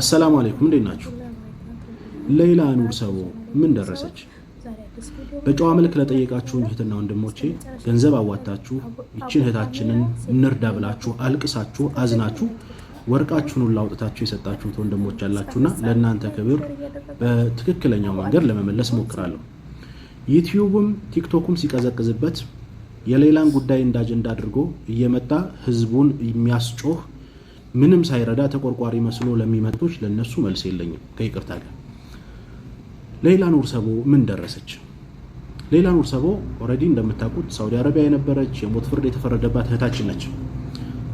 السلام عليكم እንዴት ናችሁ? ሌላ ኑር ሰቦ ምን ደረሰች? በጨዋ መልክ ለጠየቃችሁኝ እህትና ወንድሞቼ ገንዘብ አዋጣችሁ እቺን እህታችንን እንርዳ ብላችሁ አልቅሳችሁ አዝናችሁ ወርቃችሁን ሁሉ አውጥታችሁ የሰጣችሁት ወንድሞች አላችሁና ለእናንተ ክብር በትክክለኛው መንገድ ለመመለስ ሞክራለሁ። ዩቲዩብም ቲክቶክም ሲቀዘቅዝበት የሌላን ጉዳይ እንደ አጀንዳ አድርጎ እየመጣ ህዝቡን የሚያስጮህ ምንም ሳይረዳ ተቆርቋሪ መስሎ ለሚመጡት ለነሱ መልስ የለኝም ከይቅርታ ጋር። ሌላ ኑር ሰቦ ምን ደረሰች? ሌላ ኑር ሰቦ ኦሬዲ እንደምታውቁት ሳውዲ አረቢያ የነበረች የሞት ፍርድ የተፈረደባት እህታችን ነች።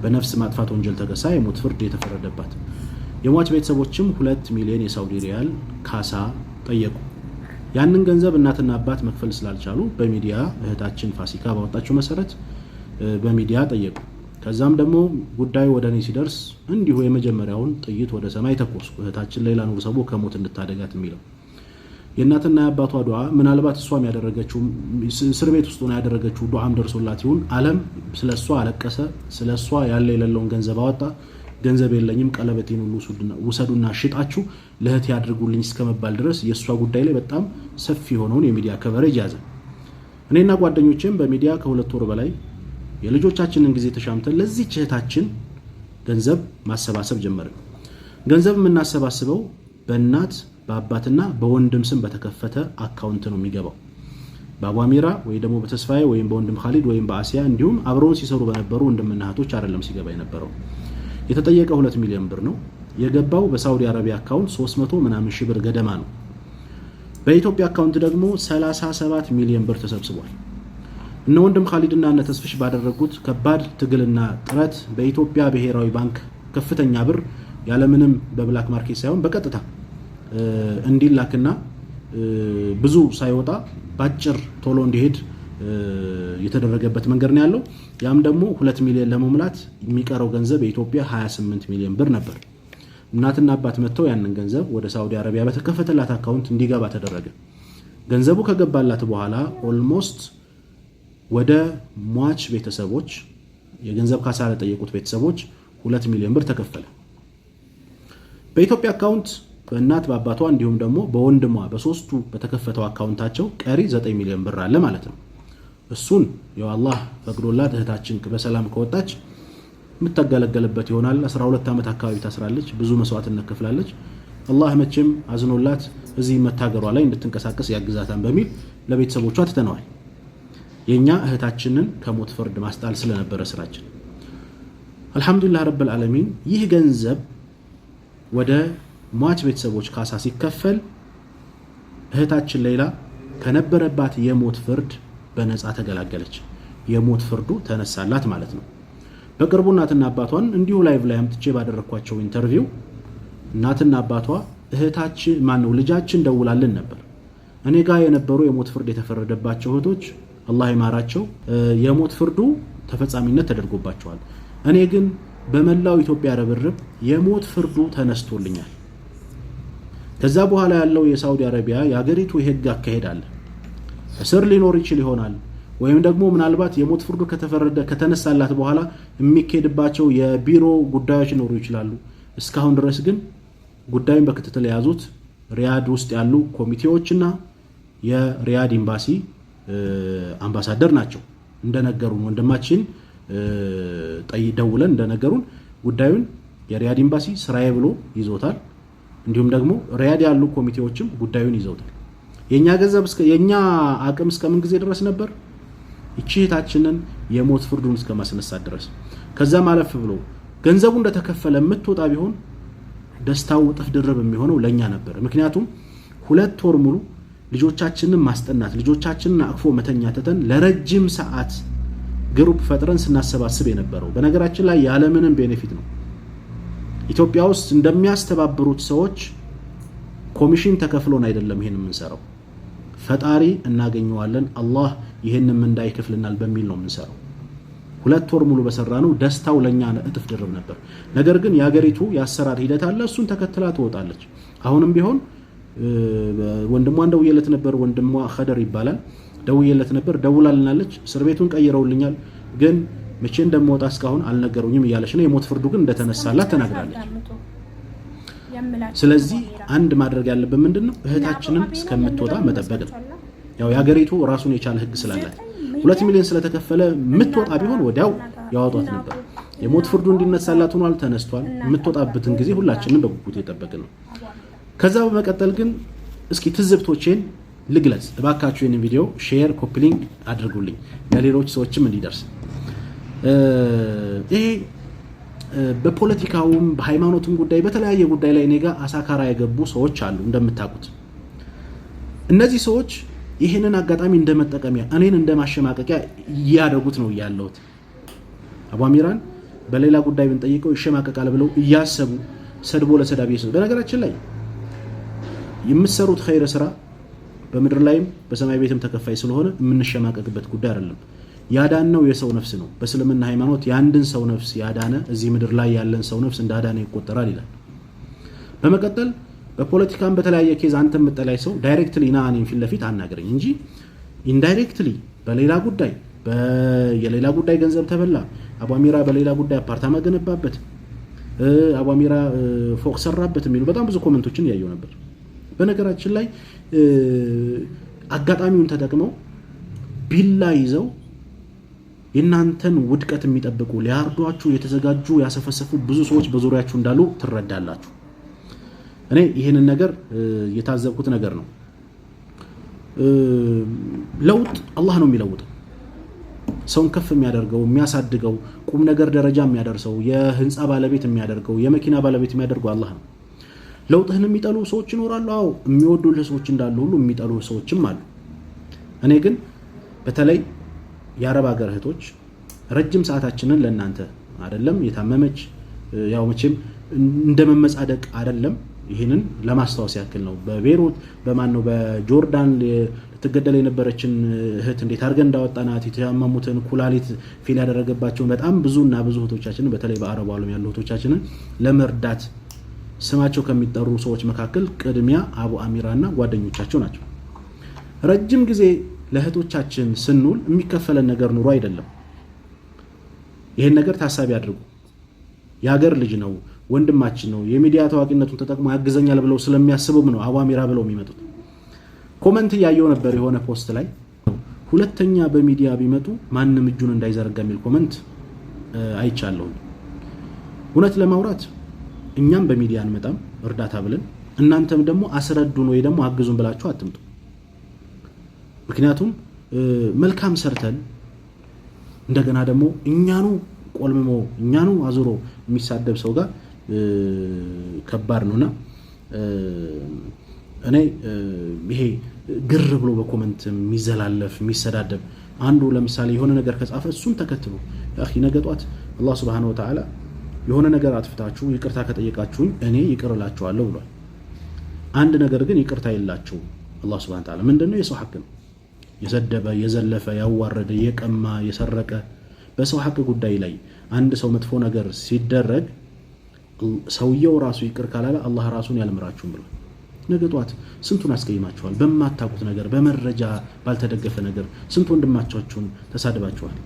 በነፍስ ማጥፋት ወንጀል ተከሳ የሞት ፍርድ የተፈረደባት። የሟች ቤተሰቦችም 2 ሚሊዮን የሳውዲ ሪያል ካሳ ጠየቁ። ያንን ገንዘብ እናትና አባት መክፈል ስላልቻሉ በሚዲያ እህታችን ፋሲካ ባወጣችው መሰረት በሚዲያ ጠየቁ። ከዛም ደግሞ ጉዳዩ ወደ እኔ ሲደርስ እንዲሁ የመጀመሪያውን ጥይት ወደ ሰማይ ተኮስኩ። እህታችን ሌላ ኑር ሰቦ ከሞት እንድታደጋት የሚለው የእናትና የአባቷ ዱዓ ምናልባት እሷም ያደረገችው እስር ቤት ውስጥ ሆና ያደረገችው ዱዓም ደርሶላት ይሁን ዓለም ስለሷ አለቀሰ። ስለሷ ያለ የሌለውን ገንዘብ አወጣ። ገንዘብ የለኝም ቀለበቴን ሁሉ ውሰዱና ሽጣችሁ ለእህት ያድርጉልኝ እስከመባል ድረስ የሷ ጉዳይ ላይ በጣም ሰፊ ሆነውን የሚዲያ ከቨሬጅ ያዘ። እኔና ጓደኞቼም በሚዲያ ከ2 ወር በላይ የልጆቻችንን ጊዜ ተሻምተን ለዚህ እህታችን ገንዘብ ማሰባሰብ ጀመርን። ገንዘብ የምናሰባስበው በእናት በአባትና በወንድም ስም በተከፈተ አካውንት ነው የሚገባው። በአቧሚራ ወይ ደግሞ በተስፋዬ ወይም በወንድም ኻሊድ ወይም በአሲያ እንዲሁም አብረውን ሲሰሩ በነበሩ ወንድምና እህቶች አይደለም ሲገባ የነበረው። የተጠየቀው 2 ሚሊዮን ብር ነው። የገባው በሳውዲ አረቢያ አካውንት 300 ምናምን ሺህ ብር ገደማ ነው። በኢትዮጵያ አካውንት ደግሞ 37 ሚሊዮን ብር ተሰብስቧል። እነ ወንድም ኻሊድና እነ ተስፍሽ ባደረጉት ከባድ ትግልና ጥረት በኢትዮጵያ ብሔራዊ ባንክ ከፍተኛ ብር ያለምንም በብላክ ማርኬት ሳይሆን በቀጥታ እንዲላክና ብዙ ሳይወጣ ባጭር ቶሎ እንዲሄድ የተደረገበት መንገድ ነው ያለው። ያም ደግሞ 2 ሚሊዮን ለመሙላት የሚቀረው ገንዘብ የኢትዮጵያ 28 ሚሊዮን ብር ነበር። እናትና አባት መተው ያንን ገንዘብ ወደ ሳውዲ አረቢያ በተከፈተላት አካውንት እንዲገባ ተደረገ። ገንዘቡ ከገባላት በኋላ ኦልሞስት ወደ ሟች ቤተሰቦች የገንዘብ ካሳ ለጠየቁት ቤተሰቦች 2 ሚሊዮን ብር ተከፈለ። በኢትዮጵያ አካውንት በእናት በአባቷ እንዲሁም ደግሞ በወንድሟ በሶስቱ በተከፈተው አካውንታቸው ቀሪ 9 ሚሊዮን ብር አለ ማለት ነው። እሱን ያው አላህ ፈቅዶላት እህታችን በሰላም ከወጣች የምትገለገልበት ይሆናል። 12 ዓመት አካባቢ ታስራለች። ብዙ መስዋዕትነት ከፍላለች። አላህ መቼም አዝኖላት እዚህ መታገሯ ላይ እንድትንቀሳቀስ ያግዛታን በሚል ለቤተሰቦቿ ትተነዋል። የኛ እህታችንን ከሞት ፍርድ ማስጣል ስለነበረ ስራችን አልহামዱሊላህ ረብል ዓለሚን ይህ ገንዘብ ወደ ሟች ቤተሰቦች ካሳ ሲከፈል እህታችን ሌላ ከነበረባት የሞት ፍርድ በነፃ ተገላገለች። የሞት ፍርዱ ተነሳላት ማለት ነው። በቅርቡ እናትና አባቷን እንዲሁ ላይቭ ላይ አምጥቼ ባደረኳቸው ኢንተርቪው እናትና አባቷ እህታችን ማነው ልጃችን ደውላልን ነበር። እኔ ጋር የነበሩ የሞት ፍርድ የተፈረደባቸው እህቶች አላህ ይማራቸው የሞት ፍርዱ ተፈጻሚነት ተደርጎባቸዋል። እኔ ግን በመላው ኢትዮጵያ ረብርብ የሞት ፍርዱ ተነስቶልኛል። ከዛ በኋላ ያለው የሳውዲ አረቢያ የሀገሪቱ የህግ አካሄድ አለ። እስር ሊኖር ይችል ይሆናል ወይም ደግሞ ምናልባት የሞት ፍርዱ ከተነሳላት በኋላ የሚከድባቸው የቢሮ ጉዳዮች ሊኖሩ ይችላሉ። እስካሁን ድረስ ግን ጉዳዩን በክትትል የያዙት ሪያድ ውስጥ ያሉ ኮሚቴዎችና የሪያድ ኤምባሲ አምባሳደር ናቸው። እንደነገሩን ወንድማችን ደውለን እንደነገሩን ጉዳዩን የሪያድ ኤምባሲ ስራዬ ብሎ ይዞታል። እንዲሁም ደግሞ ሪያድ ያሉ ኮሚቴዎችም ጉዳዩን ይዘውታል። የኛ ገንዘብ የኛ አቅም እስከምን ጊዜ ድረስ ነበር? እቺታችንን የሞት ፍርዱን እስከማስነሳት ድረስ። ከዛ ማለፍ ብሎ ገንዘቡ እንደተከፈለ የምትወጣ ቢሆን ደስታው እጥፍ ድርብ የሚሆነው ለኛ ነበር። ምክንያቱም 2 ወር ሙሉ ልጆቻችንን ማስጠናት ልጆቻችንን አቅፎ መተኛተን ለረጅም ሰዓት ግሩፕ ፈጥረን ስናሰባስብ የነበረው በነገራችን ላይ ያለምንም ቤኔፊት ነው። ኢትዮጵያ ውስጥ እንደሚያስተባብሩት ሰዎች ኮሚሽን ተከፍሎን አይደለም ይሄን የምንሰራው። ፈጣሪ እናገኘዋለን አላህ ይሄንን እንዳይከፍልናል በሚል ነው የምንሰራው። 2 ወር ሙሉ በሰራነው ደስታው ለኛ እጥፍ ድርብ ነበር። ነገር ግን የሀገሪቱ ያሰራር ሂደት አለ። እሱን ተከትላ ትወጣለች። አሁንም ቢሆን ወንድሟን ደውዬለት ነበር። ወንድሟ ኸደር ይባላል። ደውዬለት ነበር። ደውላልናለች። እስር ቤቱን ቀይረውልኛል ግን መቼ እንደምወጣ እስካሁን አልነገሩኝም እያለች ነው። የሞት ፍርዱ ግን እንደተነሳላት ተናግራለች። ስለዚህ አንድ ማድረግ ያለብን ምንድነው እህታችንን እስከምትወጣ መጠበቅ ነው። ያው የሀገሪቱ ራሱን የቻለ ህግ ስላላት 2 ሚሊዮን ስለተከፈለ ምትወጣ ቢሆን ወዲያው ያወጣት ነበር። የሞት ፍርዱ እንዲነሳላት ሆኗል፣ ተነስቷል። ምትወጣበትን ጊዜ ሁላችንም በጉጉት እየጠበቅን ነው። ከዛ በመቀጠል ግን እስኪ ትዝብቶቼን ልግለጽ። እባካችሁ ይህንን ቪዲዮ ሼር፣ ኮፒ ሊንክ አድርጉልኝ ለሌሎች ሰዎችም እንዲደርስ። ይሄ በፖለቲካውም በሃይማኖትም ጉዳይ በተለያየ ጉዳይ ላይ እኔ ጋር አሳካራ የገቡ ሰዎች አሉ እንደምታውቁት። እነዚህ ሰዎች ይህንን አጋጣሚ እንደመጠቀሚያ እኔን እንደማሸማቀቂያ እያደረጉት ነው ያለሁት። አቡ አሚራን በሌላ ጉዳይ ብንጠይቀው ይሸማቀቃል ብለው እያሰቡ ሰድቦ ለሰዳቢ ይሰጥ። በነገራችን ላይ የምትሰሩት ኸይር ስራ በምድር ላይም በሰማይ ቤትም ተከፋይ ስለሆነ የምንሸማቀቅበት ጉዳይ አይደለም። ያዳነው የሰው ነፍስ ነው። በእስልምና ሃይማኖት የአንድን ሰው ነፍስ ያዳነ እዚህ ምድር ላይ ያለን ሰው ነፍስ እንዳዳነ ይቆጠራል ይላል። በመቀጠል በፖለቲካም በተለያየ ኬዝ አንተ የምጠላይ ሰው ዳይሬክትሊ ና እኔን ፊት ለፊት አናገረኝ እንጂ ኢንዳይሬክትሊ በሌላ ጉዳይ የሌላ ጉዳይ ገንዘብ ተበላ፣ አቡ አሚራ በሌላ ጉዳይ አፓርታማ ገነባበት፣ አቡ አሚራ ፎቅ ሰራበት የሚሉ በጣም ብዙ ኮሜንቶችን ያየው ነበር። በነገራችን ላይ አጋጣሚውን ተጠቅመው ቢላ ይዘው የናንተን ውድቀት የሚጠብቁ ሊያርዷችሁ የተዘጋጁ ያሰፈሰፉ ብዙ ሰዎች በዙሪያችሁ እንዳሉ ትረዳላችሁ። እኔ ይሄንን ነገር የታዘብኩት ነገር ነው። ለውጥ አላህ ነው የሚለውጠው። ሰውን ከፍ የሚያደርገው የሚያሳድገው ቁም ነገር ደረጃ የሚያደርሰው የህንፃ ባለቤት የሚያደርገው የመኪና ባለቤት የሚያደርገው አላህ ነው። ለውጥህን የሚጠሉ ሰዎች ይኖራሉ። አዎ የሚወዱልህ ሰዎች እንዳሉ ሁሉ የሚጠሉ ሰዎችም አሉ። እኔ ግን በተለይ የአረብ ሀገር እህቶች ረጅም ሰዓታችንን ለእናንተ አይደለም የታመመች ያው መቼም እንደመመጻደቅ አይደለም፣ ይህንን ለማስታወስ ያክል ነው። በቤሩት በማን ነው በጆርዳን ልትገደል የነበረችን እህት እንዴት አድርገን እንዳወጣናት፣ የተያመሙትን ኩላሊት ፌል ያደረገባቸውን በጣም ብዙና ብዙ እህቶቻችንን በተለይ በአረቡ ዓለም ያሉ እህቶቻችንን ለመርዳት ስማቸው ከሚጠሩ ሰዎች መካከል ቅድሚያ አቡ አሚራና ጓደኞቻቸው ናቸው። ረጅም ጊዜ ለእህቶቻችን ስንውል የሚከፈለን ነገር ኑሮ አይደለም። ይሄን ነገር ታሳቢ አድርጉ። የሀገር ልጅ ነው፣ ወንድማችን ነው፣ የሚዲያ ታዋቂነቱን ተጠቅሞ ያግዘኛል ብለው ስለሚያስቡም ነው አቡ አሚራ ብለው የሚመጡት። ኮመንት ያየው ነበር የሆነ ፖስት ላይ ሁለተኛ በሚዲያ ቢመጡ ማንም እጁን እንዳይዘረጋ የሚል ኮመንት አይቻለሁ። እውነት ለማውራት እኛም በሚዲያ አንመጣም እርዳታ ብለን፣ እናንተም ደግሞ አስረዱን ወይ ደግሞ አግዙን ብላችሁ አትምጡ። ምክንያቱም መልካም ሰርተን እንደገና ደግሞ እኛኑ ቆልምሞ እኛኑ አዙሮ የሚሳደብ ሰው ጋር ከባድ ነውና እኔ ይሄ ግር ብሎ በኮመንት የሚዘላለፍ የሚሰዳደብ አንዱ ለምሳሌ የሆነ ነገር ከጻፈ እሱን ተከትሎ ያኺ ነገጧት አላህ Subhanahu Wa Ta'ala የሆነ ነገር አጥፍታችሁ ይቅርታ ከጠየቃችሁኝ እኔ ይቅርላችኋለሁ ብሏል። አንድ ነገር ግን ይቅርታ የላችሁ አላህ Subhanahu Wa Ta'ala ምንድነው? የሰው ሐቅ ነው። የሰደበ የዘለፈ ያዋረደ የቀማ የሰረቀ በሰው ሐቅ ጉዳይ ላይ አንድ ሰው መጥፎ ነገር ሲደረግ ሰውየው ራሱ ይቅር ካላለ አላህ ራሱን ያልምራችሁም ብሏል። ነገጧት ስንቱን አስቀይማችኋል። በማታውቁት ነገር በመረጃ ባልተደገፈ ነገር ስንት ወንድማቻችሁን ተሳድባችኋል።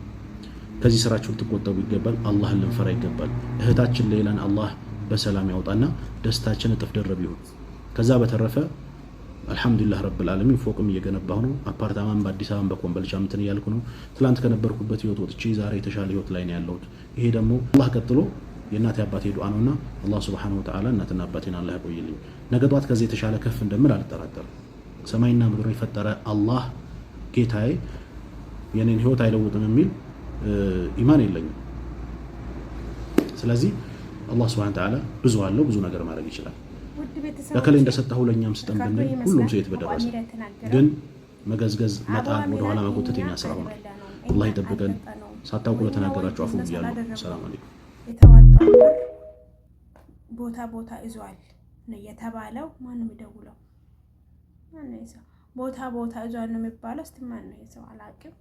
ከዚህ ስራችሁ ልትቆጠቡ ይገባል። አላህን ልንፈራ ይገባል። እህታችን ሌላን አላህ በሰላም ያውጣና ደስታችን እጥፍ ደረብ ይሁን። ከዛ በተረፈ አልহামዱሊላህ ረብል ዓለሚን ፎቅም እየገነባሁ ነው። አፓርታማም በአዲስ አበባ በኮምቦልቻ እንትን እያልኩ ነው። ትላንት ከነበርኩበት ህይወት ወጥቼ ዛሬ የተሻለ ህይወት ላይ ነው ያለሁት። ይሄ ደግሞ አላህ ቀጥሎ የእናቴ አባቴ ዱዓ ነውና አላህ Subhanahu Wa Ta'ala እናትና አባቴን አላህ ያቆይልኝ። ነገ ጧት ከዚህ የተሻለ ከፍ እንደምል አልጠራጠርም። ሰማይና ምድርን የፈጠረ አላህ ጌታዬ የኔን ህይወት አይለውጥም የሚል ኢማን የለኝም። ስለዚህ አላህ Subhanahu Wa Ta'ala ብዙ አለው፣ ብዙ ነገር ማድረግ ይችላል። ለከለ እንደሰጣው ለኛም ስጠን ብንል ሁሉም ሰው የተበደረሰ ግን መገዝገዝ መጣል ወደ ኋላ መጎተት የሚያስራው ነው። አላህ ይጠብቀን። ሳታውቁ ለተናገራችሁ አፉ ብያለሁ። ሰላም አለይኩም። የተዋጣው ቦታ ይዟል ነው የተባለው። ማን ነው የሚደውለው? ማን ነው ይዘው ቦታ ይዟል ነው የሚባለው? እስቲ ማን ነው ይዘው? አላውቅም።